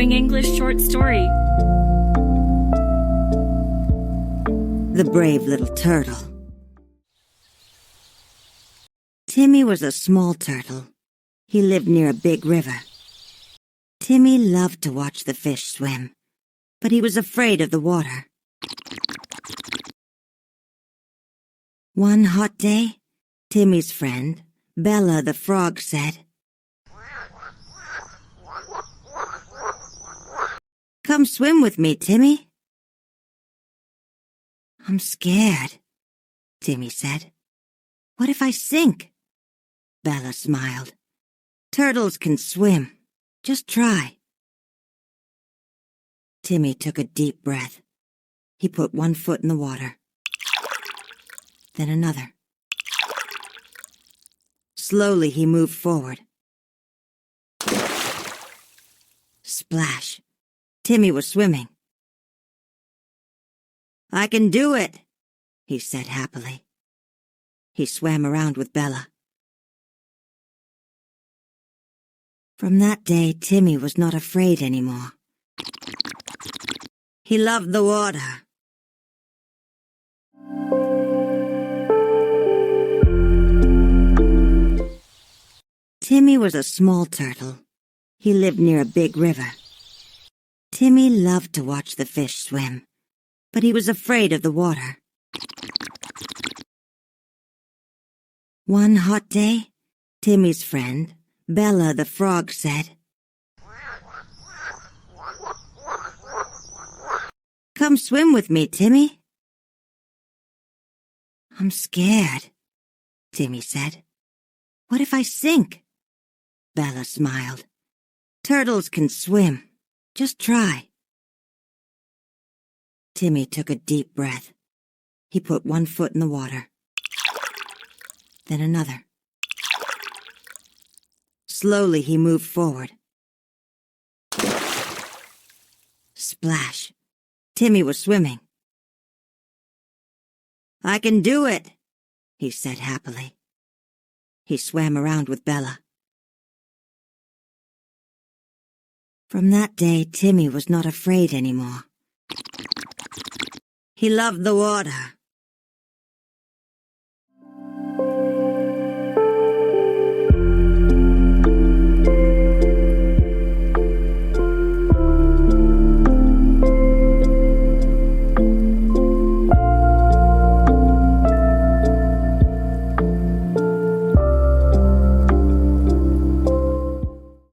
following English short story. The Brave Little Turtle. Timmy was a small turtle. He lived near a big river. Timmy loved to watch the fish swim, but he was afraid of the water. One hot day, Timmy's friend, Bella the frog, said, "Come swim with me, Timmy." "I'm scared," Timmy said. "What if I sink?" Bella smiled. "Turtles can swim. Just try." Timmy took a deep breath. He put one foot in the water, then another. Slowly he moved forward. Splash! Timmy was swimming. "I can do it," he said happily. He swam around with Bella. From that day, Timmy was not afraid anymore. He loved the water. Timmy was a small turtle. He lived near a big river. Timmy loved to watch the fish swim, but he was afraid of the water. One hot day, Timmy's friend, Bella the frog, said, "Come swim with me, Timmy." "I'm scared," Timmy said. "What if I sink?" Bella smiled. "Turtles can swim. Just try." Timmy took a deep breath. He put one foot in the water, then another. Slowly he moved forward. Splash! Timmy was swimming. "I can do it," he said happily. He swam around with Bella. From that day, Timmy was not afraid anymore. He loved the water.